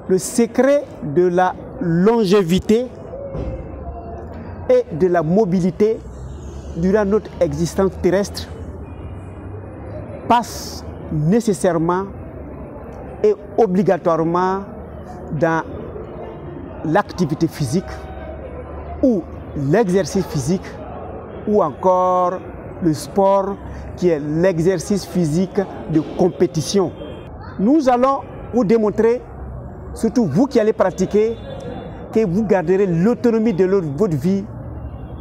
Le secret de la longévité et de la mobilité durant notre existence terrestre passe nécessairement et obligatoirement dans l'activité physique ou l'exercice physique ou encore le sport qui est l'exercice physique de compétition. Nous allons vous démontrer, surtout vous qui allez pratiquer, que vous garderez l'autonomie de votre vie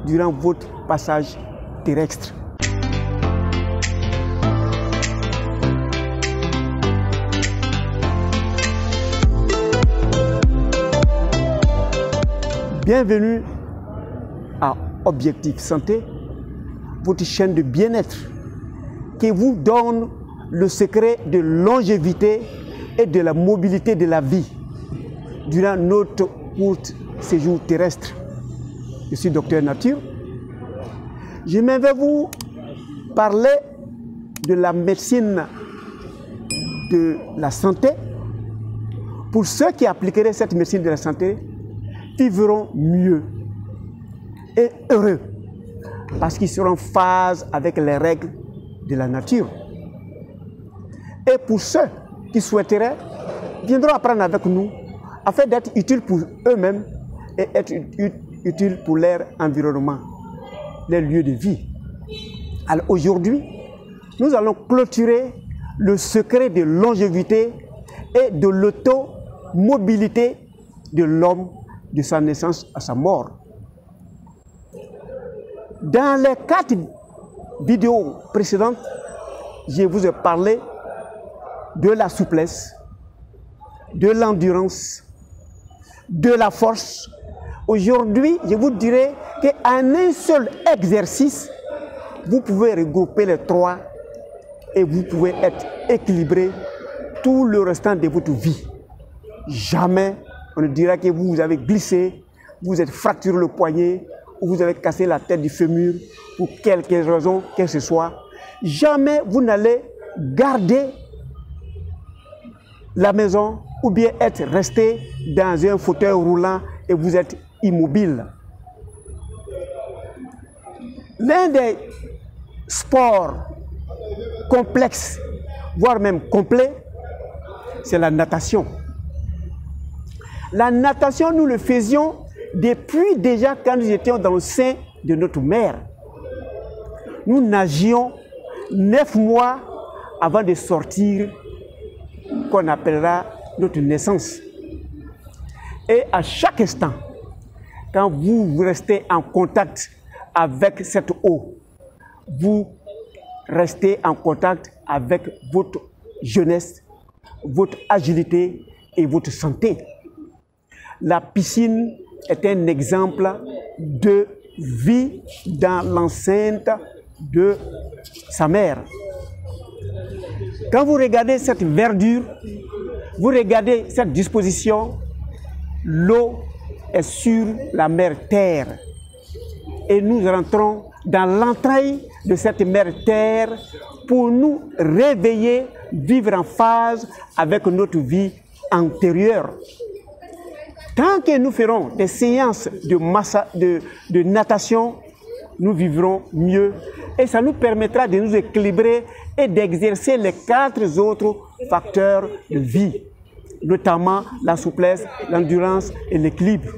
durant votre passage terrestre. Bienvenue à Objectif Santé, votre chaîne de bien-être qui vous donne le secret de longévité et de la mobilité de la vie durant notre court séjour terrestre. Je suis Docteur Nature. Je vais vous parler de la médecine de la santé. Pour ceux qui appliqueraient cette médecine de la santé, vivront mieux et heureux parce qu'ils seront en phase avec les règles de la nature. Et pour ceux qui souhaiteraient, viendront apprendre avec nous afin d'être utiles pour eux-mêmes et être utiles pour leur environnement, les lieux de vie. Alors aujourd'hui, nous allons clôturer le secret de longévité et de l'automobilité de l'homme de sa naissance à sa mort. Dans les 4 vidéos précédentes, je vous ai parlé de la souplesse, de l'endurance, de la force. Aujourd'hui, je vous dirai qu'en un seul exercice, vous pouvez regrouper les 3 et vous pouvez être équilibré tout le restant de votre vie. Jamais on ne dira que vous avez glissé, vous êtes fracturé le poignet, ou vous avez cassé la tête du fémur, pour quelque raison que ce soit. Jamais vous n'allez garder la maison ou bien être resté dans un fauteuil roulant et vous êtes immobile. L'un des sports complexes, voire même complets, c'est la natation. La natation, nous le faisions depuis déjà quand nous étions dans le sein de notre mère. Nous nagions 9 mois avant de sortir, qu'on appellera notre naissance. Et à chaque instant, quand vous restez en contact avec cette eau, vous restez en contact avec votre jeunesse, votre agilité et votre santé. La piscine est un exemple de vie dans l'enceinte de sa mère. Quand vous regardez cette verdure, vous regardez cette disposition, l'eau est sur la mer Terre. Et nous rentrons dans l'entraille de cette mer Terre pour nous réveiller, vivre en phase avec notre vie antérieure. Tant que nous ferons des séances de natation, nous vivrons mieux et ça nous permettra de nous équilibrer et d'exercer les 4 autres facteurs de vie, notamment la souplesse, l'endurance et l'équilibre.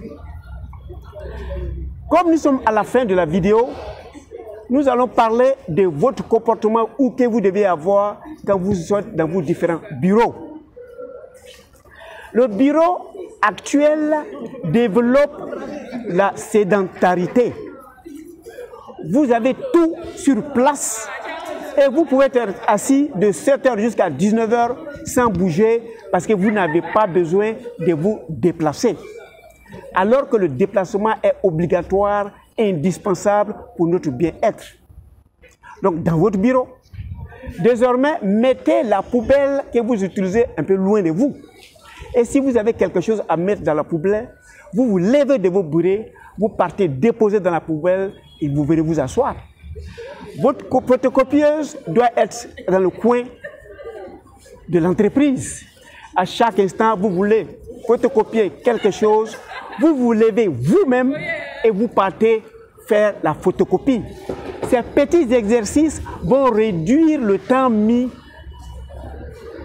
Comme nous sommes à la fin de la vidéo, nous allons parler de votre comportement ou que vous devez avoir quand vous êtes dans vos différents bureaux. Le bureau actuel développe la sédentarité. Vous avez tout sur place et vous pouvez être assis de 7h jusqu'à 19h sans bouger parce que vous n'avez pas besoin de vous déplacer. Alors que le déplacement est obligatoire et indispensable pour notre bien-être. Donc dans votre bureau, désormais, mettez la poubelle que vous utilisez un peu loin de vous. Et si vous avez quelque chose à mettre dans la poubelle, vous vous levez de vos bourrées, vous partez déposer dans la poubelle et vous venez vous asseoir. Votre photocopieuse doit être dans le coin de l'entreprise. À chaque instant, vous voulez photocopier quelque chose, vous vous levez vous-même et vous partez faire la photocopie. Ces petits exercices vont réduire le temps mis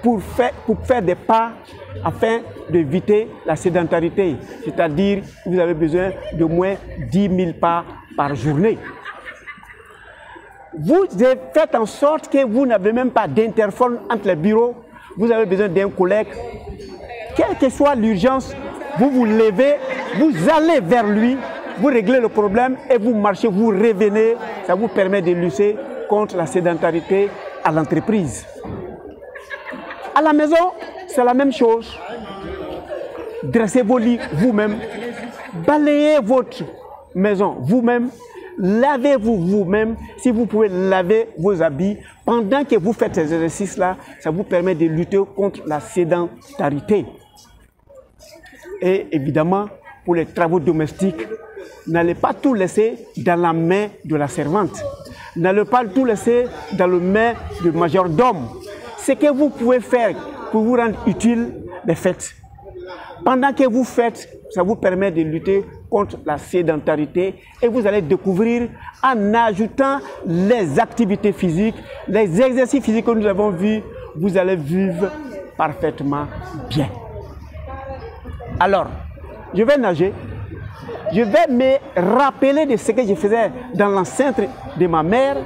pour faire des pas afin d'éviter la sédentarité. C'est-à-dire que vous avez besoin de moins 10 000 pas par journée. Vous faites en sorte que vous n'avez même pas d'interphone entre les bureaux. Vous avez besoin d'un collègue. Quelle que soit l'urgence, vous vous levez, vous allez vers lui, vous réglez le problème et vous marchez, vous revenez. Ça vous permet de lutter contre la sédentarité à l'entreprise. À la maison, c'est la même chose. Dressez vos lits vous-même, balayez votre maison vous-même, lavez-vous vous-même. Si vous pouvez laver vos habits pendant que vous faites ces exercices-là, ça vous permet de lutter contre la sédentarité. Et évidemment, pour les travaux domestiques, n'allez pas tout laisser dans la main de la servante. N'allez pas tout laisser dans la main du majordome. Ce que vous pouvez faire pour vous rendre utile, les faites. Pendant que vous faites, ça vous permet de lutter contre la sédentarité et vous allez découvrir en ajoutant les activités physiques, les exercices physiques que nous avons vus, vous allez vivre parfaitement bien. Alors, je vais nager, je vais me rappeler de ce que je faisais dans l'enceinte de ma mère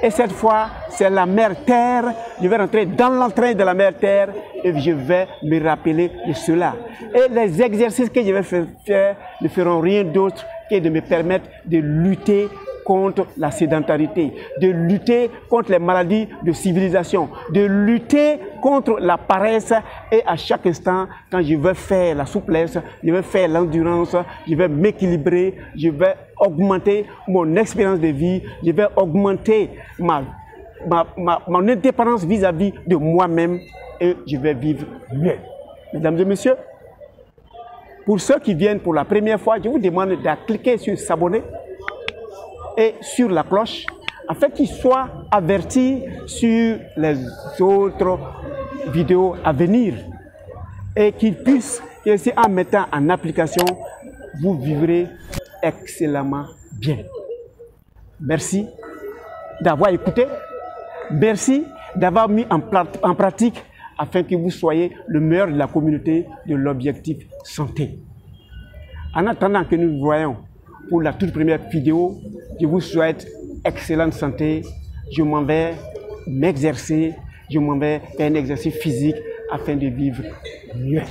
et cette fois, c'est la mer Terre. Je vais rentrer dans l'entrain de la mer Terre et je vais me rappeler de cela. Et les exercices que je vais faire ne feront rien d'autre que de me permettre de lutter contre la sédentarité, de lutter contre les maladies de civilisation, de lutter contre la paresse et à chaque instant, quand je vais faire la souplesse, je vais faire l'endurance, je vais m'équilibrer, je vais augmenter mon expérience de vie, je vais augmenter mon indépendance vis-à-vis de moi-même et je vais vivre mieux. Mesdames et messieurs, pour ceux qui viennent pour la première fois, je vous demande de cliquer sur s'abonner et sur la cloche afin qu'ils soient avertis sur les autres vidéos à venir et qu'ils puissent, en mettant en application, vous vivrez excellemment bien. Merci d'avoir écouté. Merci d'avoir mis en pratique afin que vous soyez le meilleur de la communauté de l'objectif santé. En attendant que nous nous voyons pour la toute première vidéo, je vous souhaite excellente santé. Je m'en vais m'exercer, je m'en vais faire un exercice physique afin de vivre mieux.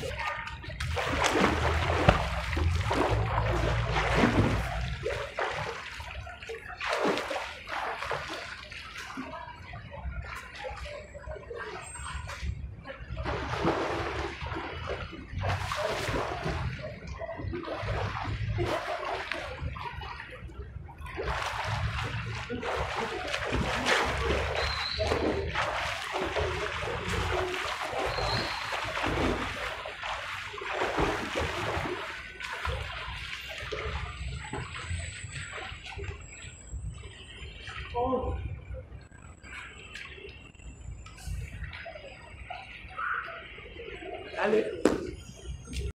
Allez.